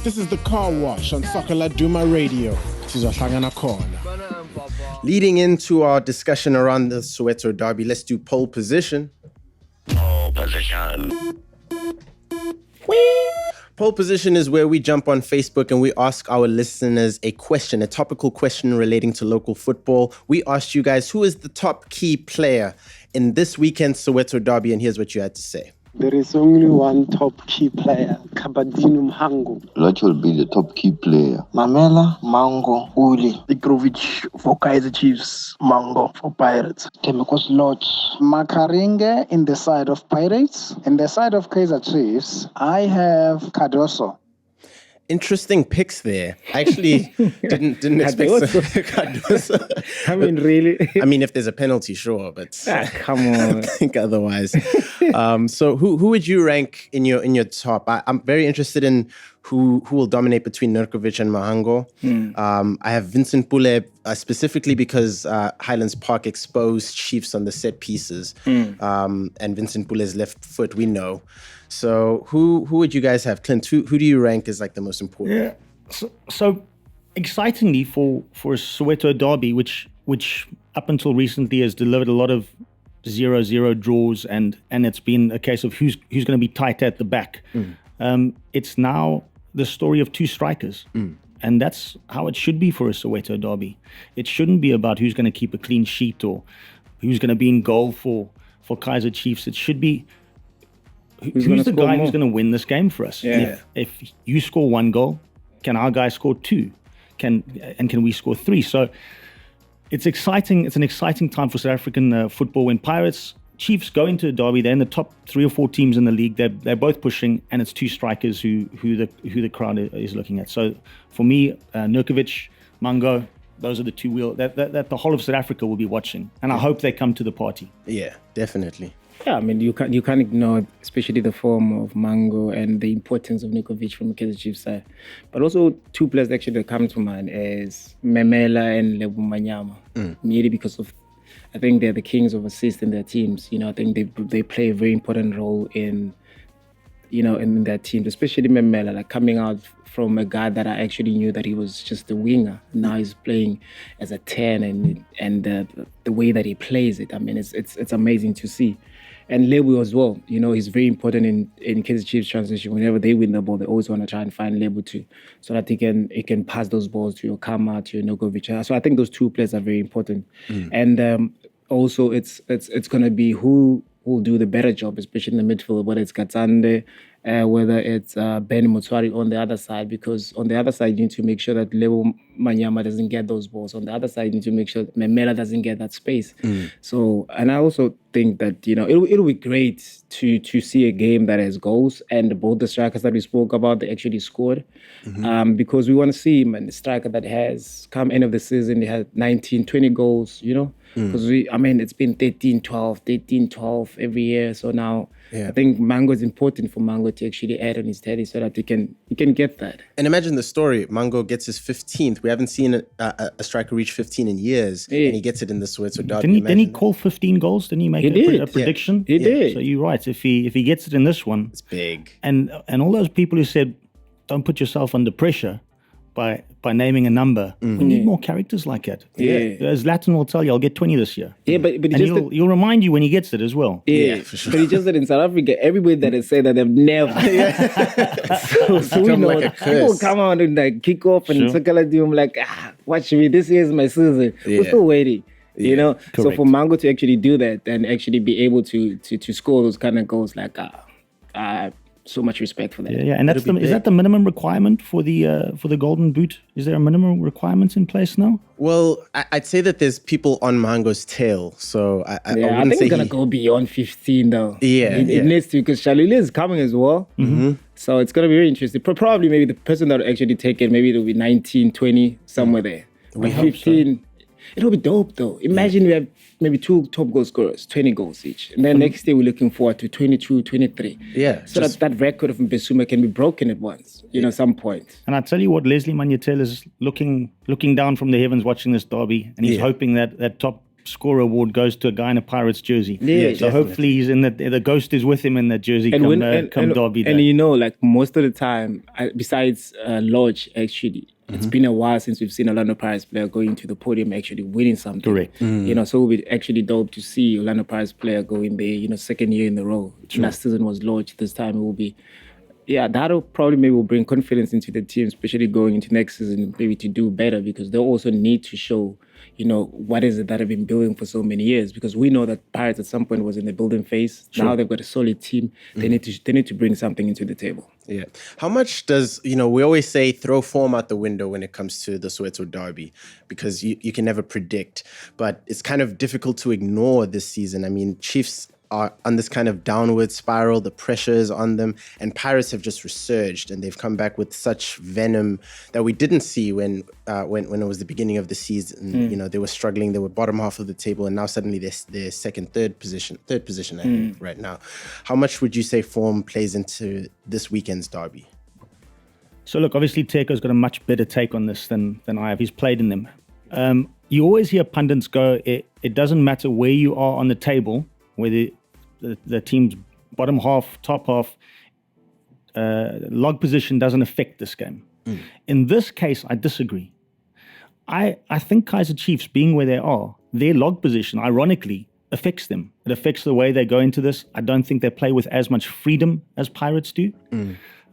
This is the Carwash on Sakala Duma Radio. Leading into our discussion around the Soweto derby, let's do pole position. Pole position. Pole position is where we jump on Facebook and we ask our listeners a question, a topical question relating to local football. We asked you guys, who is the top key player in this weekend's Soweto derby? And here's what you had to say. There is only one top key player, Kabadinu Mhango. That will be the top key player. Mamela, Mango, Uli. Ikrovic for Kaiser Chiefs, Mango for Pirates. Temekos Lodge. Makaringe in the side of Pirates. In the side of Kaiser Chiefs, I have Cardoso. Interesting picks there. I actually didn't expect Cardoso. I mean, really? I mean, if there's a penalty, sure, but come on. I think otherwise. So who would you rank in your top? I'm very interested in who will dominate between Nurkovic and Mahango. I have Vincent Pule specifically because Highlands Park exposed Chiefs on the set pieces, and Vincent Pule's left foot we know. So who would you guys have, Clint? Who do you rank as like the most important? Yeah. So excitingly for a Soweto derby, which up until recently has delivered a lot of 0-0 draws, and it's been a case of who's going to be tight at the back. It's now the story of two strikers. And that's how it should be for a Soweto derby. It shouldn't be about who's going to keep a clean sheet or who's going to be in goal for Kaiser Chiefs. It should be who's the guy who's going to win this game for us. Yeah. If you score one goal, can our guy score two? Can we score three? So it's exciting. It's an exciting time for South African football when Chiefs go into a derby. They're in the top 3 or 4 teams in the league. They're both pushing, and it's two strikers who the crowd is looking at. So for me, Nurkovic, Mango, those are the two that the whole of South Africa will be watching, and I hope they come to the party. Yeah, definitely. Yeah, I mean, you can't ignore, especially the form of Mango and the importance of Nurkovic from the Kaizer Chiefs side. But also, two players actually that come to mind is Memela and Lebu Manyama. Merely because of, I think they're the kings of assists in their teams. You know, I think they play a very important role in their teams, especially Memela, like coming out from a guy that I actually knew that he was just a winger. Now he's playing as a 10, and the way that he plays it, I mean, it's amazing to see. And Lebu as well, you know, he's very important in Kaizer Chiefs transition. Whenever they win the ball, they always want to try and find Lebu too, so that he can pass those balls to your Kama, to your Nurkovic. So I think those two players are very important. And also it's going to be who will do the better job, especially in the midfield, whether it's Katsande, whether it's Ben Motswari on the other side, because on the other side, you need to make sure that Lebu Manyama doesn't get those balls. On the other side, you need to make sure that Memela doesn't get that space. So, and I also think that, you know, it'll be great to see a game that has goals, and both the strikers that we spoke about, they actually scored. Because we want to see, man, the striker that has come end of the season, they had 19, 20 goals, you know? Because it's been 13-12 every year. So now I think Mango is important for Mango to actually add on his tally so that he can get that. And imagine the story. Mango gets his 15th. We haven't seen a striker reach 15 in years, and he gets it in the Soweto derby. Didn't he call 15 goals? Didn't he make a prediction? He did. So you're right. If he gets it in this one, it's big. And all those people who said, don't put yourself under pressure by naming a number. We need more characters like that. As Latin will tell you, I'll get 20 this year. Yeah, but he'll remind you when he gets it as well. Yeah, for sure. But he just said in South Africa, everybody that has said that they've never. so we know like people come out and like kick off and Sakala like, watch me, this is my season. We're still waiting. You know, correct. So for Mango to actually do that and actually be able to score those kind of goals, like so much respect for that. Yeah, and is that the minimum requirement for the Golden Boot? Is there a minimum requirement in place now? Well, I'd say that there's people on Mango's tail, so I think it's gonna go beyond 15 though. It needs to, because Shaluli is coming as well. So it's gonna be very interesting. Probably maybe the person that will actually take it, maybe it'll be 19, 20, somewhere there. We but hope 15. It'll be dope though. Imagine we have maybe 2 top goal scorers, 20 goals each. And then next year we're looking forward to 22, 23. Yeah. So that record of Mbesuma can be broken at once, at some point. And I tell you what, Leslie Manyatel is looking down from the heavens watching this derby, and he's hoping that top scorer award goes to a guy in a Pirates jersey. Yeah, so hopefully he's in the ghost is with him in that jersey come Derby day. And you know, like most of the time, besides Lodge, actually, it's been a while since we've seen a Orlando Pirates player going to the podium actually winning something. Correct. You know, so it would be actually dope to see Orlando Pirates player go in there, you know, second year in a row. Last season was Lodge. This time it will be, that'll probably maybe will bring confidence into the team, especially going into next season, maybe to do better, because they'll also need to show, you know, what is it that have been building for so many years? Because we know that Pirates at some point was in the building phase. Now they've got a solid team. They need to bring something into the table. Yeah. How much does, you know, we always say throw form out the window when it comes to the Soweto Derby, because you can never predict, but it's kind of difficult to ignore this season. I mean, Chiefs are on this kind of downward spiral, the pressure is on them, and Pirates have just resurged, and they've come back with such venom that we didn't see when it was the beginning of the season. You know, they were struggling, they were bottom half of the table, and now suddenly they're third position, I think, right now. How much would you say form plays into this weekend's derby? So look, obviously Teko's got a much better take on this than I have. He's played in them. You always hear pundits go, it doesn't matter where you are on the table, whether the team's bottom half, top half, log position doesn't affect this game. In this case, I disagree. I think Kaizer Chiefs, being where they are, their log position, ironically, affects them. It affects the way they go into this. I don't think they play with as much freedom as Pirates do.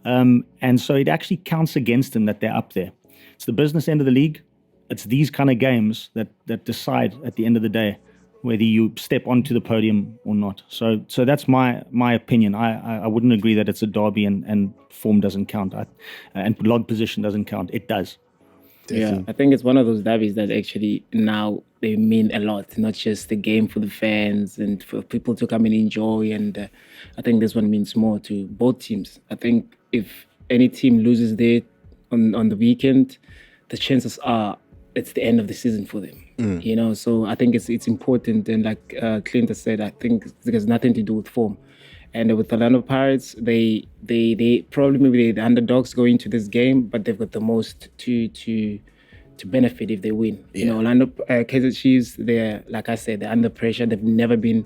And so it actually counts against them that they're up there. It's the business end of the league. It's these kind of games that decide at the end of the day whether you step onto the podium or not. So that's my opinion. I wouldn't agree that it's a derby and form doesn't count and log position doesn't count. It does. Yeah, I think it's one of those derbies that actually now they mean a lot, not just the game for the fans and for people to come and enjoy. And I think this one means more to both teams. I think if any team loses there on the weekend, the chances are it's the end of the season for them. You know, so I think it's important. And like Clint has said, I think it has nothing to do with form. And with Orlando Pirates, they probably maybe the underdogs going into this game, but they've got the most to benefit if they win. You know, Orlando Kaizer Chiefs, they're, like I said, they're under pressure. They've never been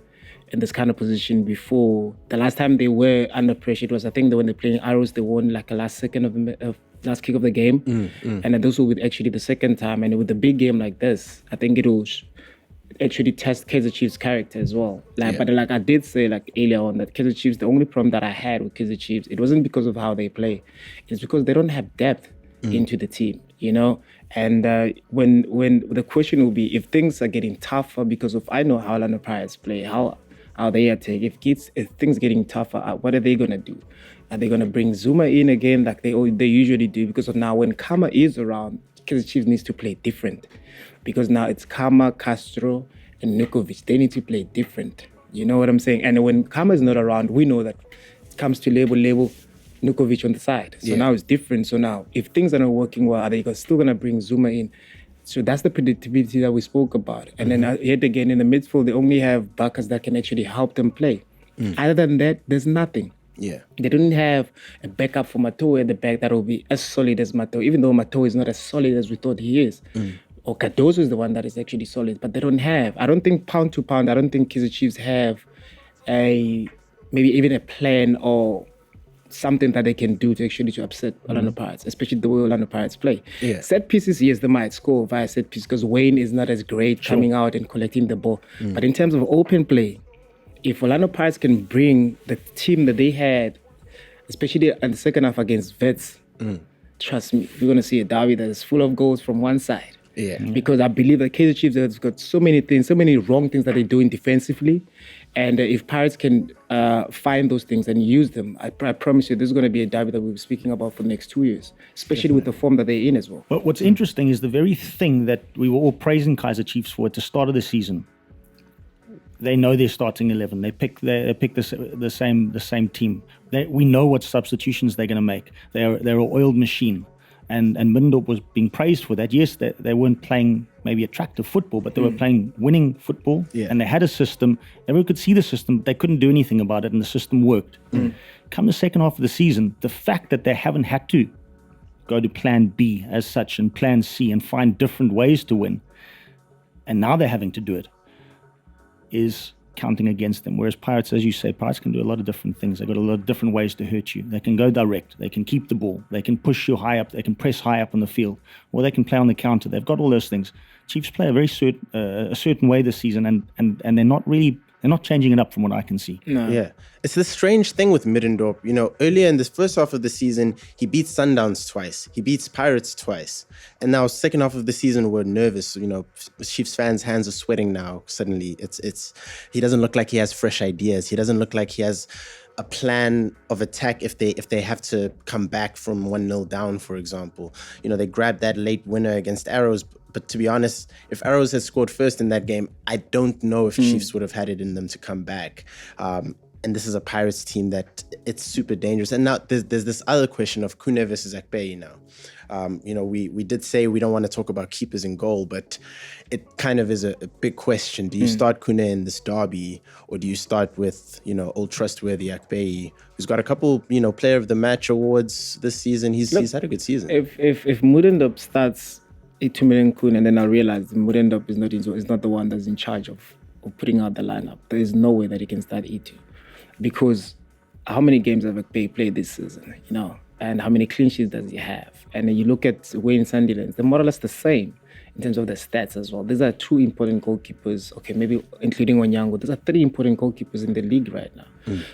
in this kind of position before. The last time they were under pressure, it was, I think, when they're playing Arrows, they won like a last kick of the game. And this will be actually the second time. And with a big game like this, I think it will actually test Kaizer Chiefs' character as well. But like I did say like earlier on, that Kaizer Chiefs, the only problem that I had with Kaizer Chiefs, it wasn't because of how they play. It's because they don't have depth into the team, you know? And when the question will be, if things are getting tougher, because I know how Orlando Pirates play, how they attack, if things getting tougher, what are they going to do? Are they going to bring Zuma in again like they usually do? Because of now, when Kama is around, Kaizer Chiefs needs to play different. Because now it's Kama, Castro, and Nukovic. They need to play different. You know what I'm saying? And when Kama is not around, we know that it comes to label Nukovic on the side. So now it's different. So now, if things are not working well, are they still going to bring Zuma in? So that's the predictability that we spoke about. And then yet again, in the midfield, they only have backers that can actually help them play. Other than that, there's nothing. They don't have a backup for Mato at the back that will be as solid as Mato, even though Mato is not as solid as we thought he is. Or Cardozo is the one that is actually solid, but they don't have. I don't think pound to pound, I don't think Kaizer Chiefs have maybe even a plan or something that they can do to actually upset Orlando Pirates, especially the way Orlando Pirates play. Set pieces, yes, they might score via set pieces because Wayne is not as great coming out and collecting the ball. But in terms of open play, if Orlando Pirates can bring the team that they had, especially in the second half against Vets, trust me, we're going to see a derby that is full of goals from one side. Because I believe that Kaizer Chiefs has got so many things, so many wrong things that they're doing defensively. And if Pirates can find those things and use them, I promise you this is going to be a derby that we'll be speaking about for the next 2 years, especially with the form that they're in as well. But what's interesting is the very thing that we were all praising Kaizer Chiefs for at the start of the season. They know their starting 11. They pick the same team. We know what substitutions they're going to make. They're an oiled machine. And Middendorp was being praised for that. Yes, they weren't playing maybe attractive football, but they were playing winning football. And they had a system. Everyone could see the system, but they couldn't do anything about it, and the system worked. Come the second half of the season, the fact that they haven't had to go to plan B as such and plan C and find different ways to win, and now they're having to do it. is counting against them. Whereas Pirates, as you say, Pirates can do a lot of different things. They've got a lot of different ways to hurt you. They can go direct. They can keep the ball. They can push you high up. They can press high up on the field. Or they can play on the counter. They've got all those things. Chiefs play a very certain way this season, and they're not changing it up from what I can see. No. Yeah. It's the strange thing with Middendorp. You know, earlier in this first half of the season, he beats Sundowns twice. He beats Pirates twice. And now second half of the season, we're nervous. You know, Chiefs fans' hands are sweating now. Suddenly, he doesn't look like he has fresh ideas. He doesn't look like he has a plan of attack if they have to come back from 1-0 down, for example. You know, they grabbed that late winner against Arrows. But to be honest, if Arrows had scored first in that game, I don't know if Chiefs would have had it in them to come back. And this is a Pirates team that it's super dangerous. And now there's this other question of Kune versus Akpeyi now. You know, we did say we don't want to talk about keepers in goal, but it kind of is a big question. Do you start Kune in this derby, or do you start with, you know, old trustworthy Akpeyi, who's got a couple, you know, player of the match awards this season? He's had a good season. If Mudendop starts 2 million Kun, and then I realize Mudendop is not the one that's in charge of putting out the lineup, there is no way that he can start E2. Because how many games have Akpeyi played this season, you know, and how many clean sheets does he have? And then you look at Wayne Sandilands, they're more or less the same in terms of the stats as well. These are two important goalkeepers, okay, maybe including Onyango. These are 3 important goalkeepers in the league right now.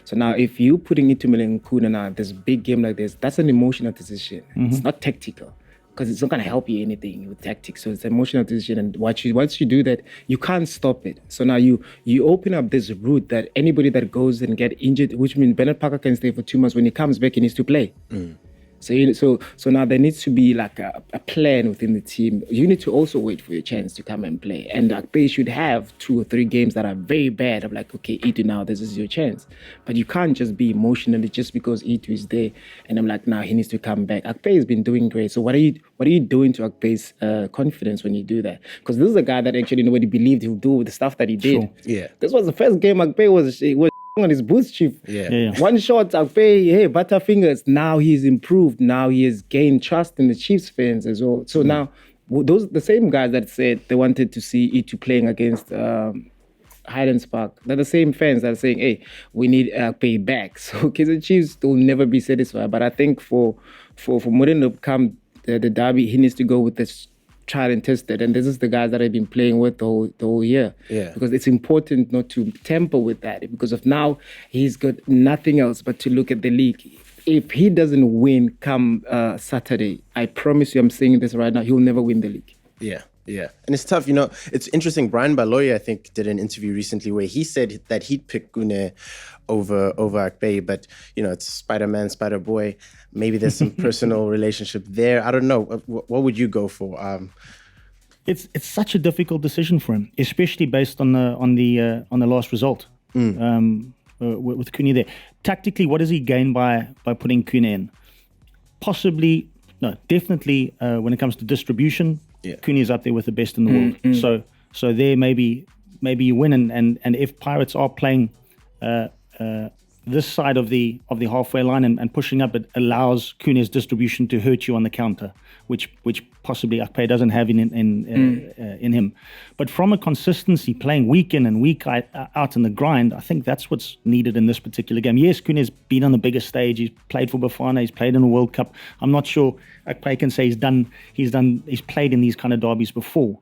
So now if you're putting it to Milan Kuna now, this big game like this, that's an emotional decision. It's not tactical, because it's not going to help you anything with tactics. So it's an emotional decision, and once you do that, you can't stop it. So now you open up this route that anybody that goes and get injured, which means Bernard Parker can stay for 2 months. When he comes back, he needs to play. So now there needs to be like a plan within the team. You need to also wait for your chance to come and play. And Akpeyi should have 2 or 3 games that are very bad. I'm like, okay, E2 now, this is your chance. But you can't just be emotionally just because E2 is there. And I'm like, now he needs to come back. Akpeyi has been doing great. So what are you doing to Akpeyi's confidence when you do that? Because this is a guy that actually nobody believed he'll do the stuff that he did. Sure. Yeah. This was the first game Akpeyi was on his boots, Chief. Yeah. One shot, Akpeyi, hey, butterfingers. Now he's improved. Now he has gained trust in the Chiefs fans as well. So now, the same guys that said they wanted to see E2 playing against Highlands Park, they're the same fans that are saying, hey, we need Akpeyi back. So Kaizer Chiefs will never be satisfied. But I think for Moreno to come the derby, he needs to go with this tried and tested, and this is the guys that I've been playing with the whole year. Yeah. Because it's important not to tamper with that, because of now he's got nothing else but to look at the league. If he doesn't win come Saturday, I promise you, I'm saying this right now, he'll never win the league. Yeah. And it's tough, you know. It's interesting. Brian Baloyi, I think, did an interview recently where he said that he'd pick Gune over Akpeyi, but, you know, it's Spider-Man, Spider-Boy. Maybe there's some personal relationship there. I don't know. What would you go for? It's such a difficult decision for him, especially based on the last result with Kune there. Tactically, what does he gain by putting Kune in? Definitely when it comes to distribution, Kune is up there with the best in the world. So there maybe you win, and if Pirates are playing this side of the halfway line and pushing up, it allows Kune's distribution to hurt you on the counter, which possibly Akpeyi doesn't have in him. But from a consistency, playing week in and week out in the grind, I think that's what's needed in this particular game. Yes, Kune's been on the bigger stage. He's played for Bafana. He's played in a World Cup. I'm not sure Akpeyi can say he's played in these kind of derbies before,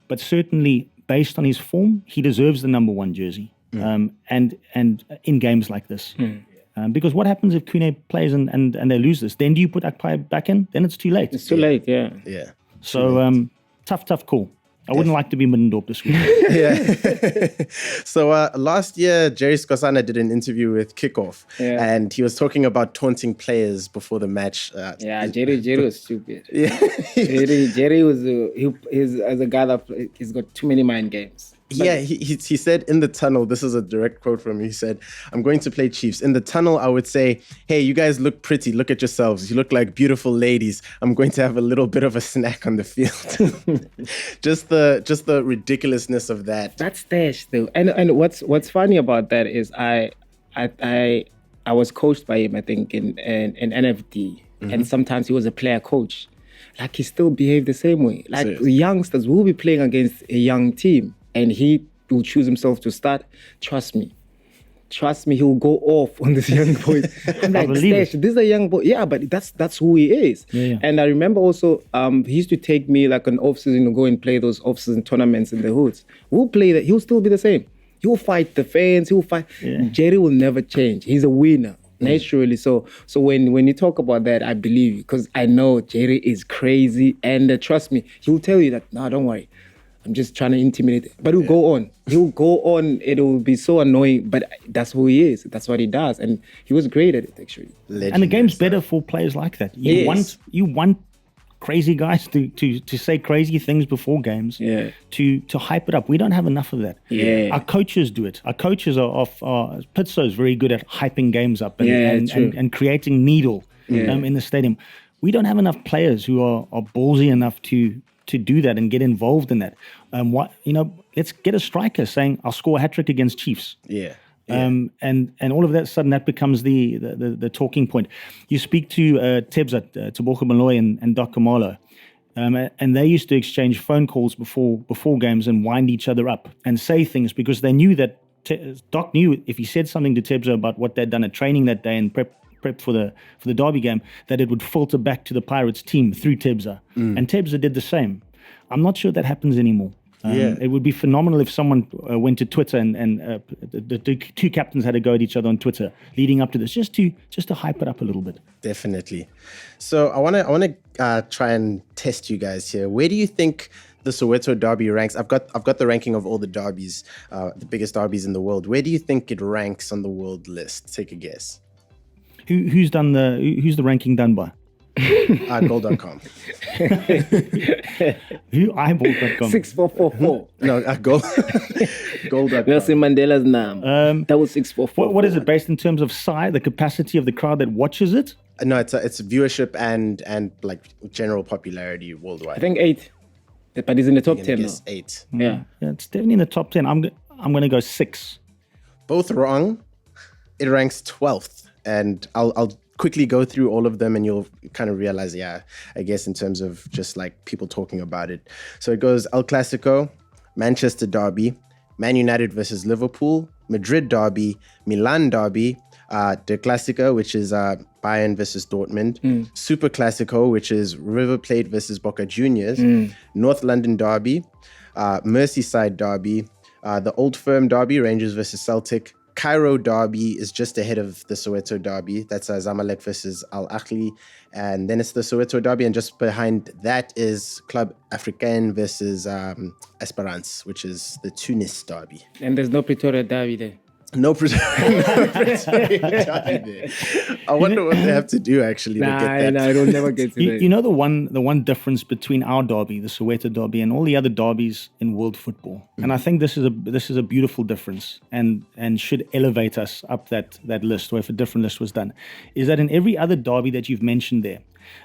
but certainly based on his form, he deserves the number 1 jersey. And in games like this. Because what happens if Kune plays and they lose this? Then do you put Akpeyi back in? Then it's too late. It's too late, yeah. So tough call. I wouldn't like to be Middendorp this week. So last year, Jerry Skosana did an interview with Kickoff, and he was talking about taunting players before the match. Jerry was stupid. Yeah. Jerry was he's as a guy that he's got too many mind games. He said in the tunnel, this is a direct quote from him, he said, I'm going to play Chiefs. In the tunnel, I would say, hey, you guys look pretty. Look at yourselves. You look like beautiful ladies. I'm going to have a little bit of a snack on the field. just the ridiculousness of that. That's dash though. And what's funny about that is I was coached by him, I think, in NFD. And sometimes he was a player coach. Like, he still behaved the same way. Like, youngsters will be playing against a young team, and he he'll choose himself to start. Trust me, he'll go off on these young boys. I'm like, Stash, this is a young boy. Yeah, but that's who he is. Yeah. And I remember also, he used to take me like an off-season to go and play those off-season tournaments in the hoods. We'll play that. He'll still be the same. He'll fight the fans. He'll fight. Yeah. Jerry will never change. He's a winner. Naturally. So when you talk about that, I believe you, because I know Jerry is crazy, and trust me, he'll tell you that, no, don't worry, I'm just trying to intimidate. But he'll go on. It will be so annoying, but that's who he is. That's what he does, and he was great at it, actually. Legendary. And the game's better for players like that. You want crazy guys to say crazy things before games, to hype it up. We don't have enough of that. Our coaches do it. Our coaches are Pitso is very good at hyping games up and creating needle in the stadium. We don't have enough players who are ballsy enough to do that and get involved in that. Let's get a striker saying, I'll score a hat-trick against Chiefs. And all of that sudden that becomes the talking point. You speak to Tebza, Tebogo Malloy and Doc Kamalo, and they used to exchange phone calls before games and wind each other up and say things because they knew that Doc knew if he said something to Tebza about what they'd done at training that day and prep for the Derby game, that it would filter back to the Pirates team through Tebza. And Tebza did the same. I'm not sure that happens anymore. It would be phenomenal if someone went to Twitter and the two captains had to go at each other on Twitter leading up to this, just to hype it up a little bit. Definitely. So I want to try and test you guys here. Where do you think the Soweto Derby ranks? I've got the ranking of all the derbies, the biggest derbies in the world. Where do you think it ranks on the world list? Take a guess. Who's the ranking done by? Goal.com. Who eyeball.com? 6444. No, Goal.com. Nelson Mandela's name. That was 644. What is it based in terms of size, the capacity of the crowd that watches it? No, it's viewership and like general popularity worldwide. I think 8, but it's in the top 10 now. 8. Yeah, it's definitely in the top 10. I'm going to go 6. Both wrong. It ranks 12th, and I'll quickly go through all of them and you'll kind of realize, I guess in terms of just like people talking about it. So it goes El Clasico, Manchester Derby, Man United versus Liverpool, Madrid Derby, Milan Derby, De Clasico, which is Bayern versus Dortmund, Super Clasico, which is River Plate versus Boca Juniors, North London Derby, Merseyside Derby, the Old Firm Derby, Rangers versus Celtic, Cairo Derby is just ahead of the Soweto Derby. That's Zamalek versus Al Ahly. And then it's the Soweto Derby. And just behind that is Club Africain versus Esperance, which is the Tunis Derby. And there's no Pretoria Derby there. No Pretoria Derby there. I wonder what they have to do actually to get that. I don't never get to that. You know the one difference between our derby, the Soweto Derby, and all the other derbies in world football, and I think this is a beautiful difference, and should elevate us up that list, or if a different list was done, is that in every other derby that you've mentioned there,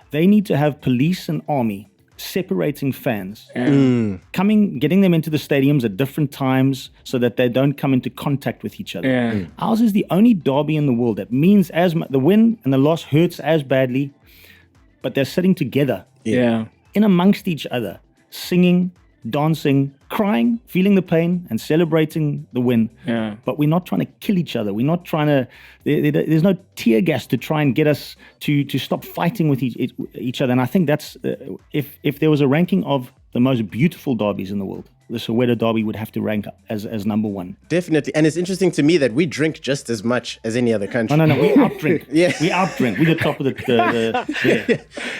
they need to have police and army separating fans, getting them into the stadiums at different times so that they don't come into contact with each other. Ours is the only derby in the world that means the win and the loss hurts as badly, but they're sitting together in amongst each other, singing, dancing, crying, feeling the pain and celebrating the win. But we're not trying to kill each other. We're not trying to, there's no tear gas to try and get us to stop fighting with each other. And I think that's, if there was a ranking of the most beautiful derbies in the world, the Soweto Derby would have to rank up as number one. Definitely. And it's interesting to me that we drink just as much as any other country. No, we outdrink. We outdrink. We're the top of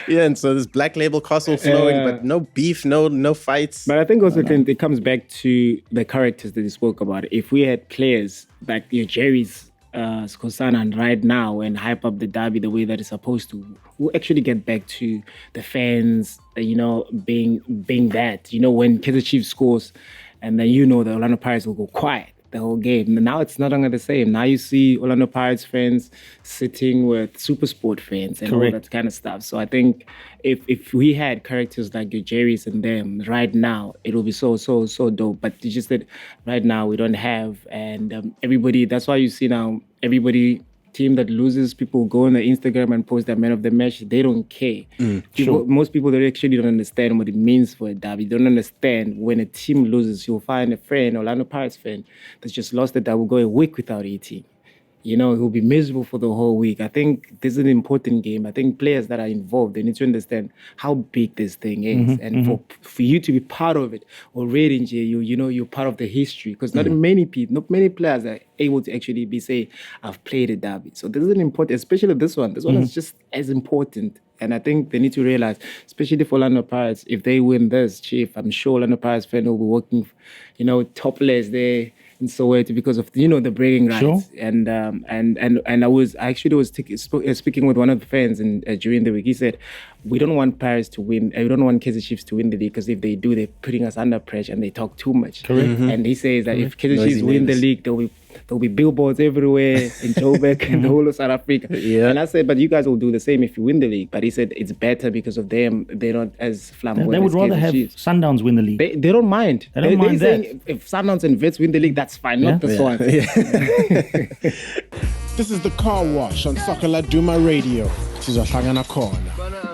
and so this Black Label Castle flowing, but no beef, no fights. But I think also it comes back to the characters that you spoke about. If we had players like your Jerry's, Skosana, and right now and hype up the derby the way that it's supposed to, we'll actually get back to the fans, being that, when Kaizer Chiefs scores, and then the Orlando Pirates will go quiet the whole game. Now it's not longer the same. Now you see Orlando Pirates fans sitting with SuperSport fans and all that kind of stuff. So I think if we had characters like your Jerry's and them right now, it will be so dope. But it's just that right now we don't have, and everybody. That's why you see now everybody team that loses, people go on their Instagram and post their man of the match. They don't care. Most people, they actually don't understand what it means for a derby. They don't understand when a team loses. You'll find a friend, Orlando Pirates fan, that's just lost that will go a week without eating. You know, he'll be miserable for the whole week. I think this is an important game. I think players that are involved, they need to understand how big this thing is. And for you to be part of it already, you know, you're part of the history. Because not many players are able to actually say, I've played a derby. So this is an important, especially this one. This one is just as important. And I think they need to realize, especially for Orlando Pirates, if they win this, Chief, I'm sure Orlando Pirates fan will be working, you know, topless there in Soweto because of, you know, the bragging rights. Sure. And I was speaking with one of the fans during the week. He said, we don't want Pirates to win. We don't want Kaizer Chiefs to win the league because if they do, they're putting us under pressure and they talk too much. Correct. And he says that if Kaizer Chiefs win the league, there'll be billboards everywhere in Joburg and the whole of South Africa. Yeah. And I said, but you guys will do the same if you win the league. But he said it's better because of them. They're not as flamboyant. They would as rather Kaizer have Chiefs. Sundowns win the league. They don't mind. They don't mind that. Saying if Sundowns and Vets win the league, that's fine. Not this one. This is the Car Wash on Sakala Duma Radio. This is Ohlangana Corner.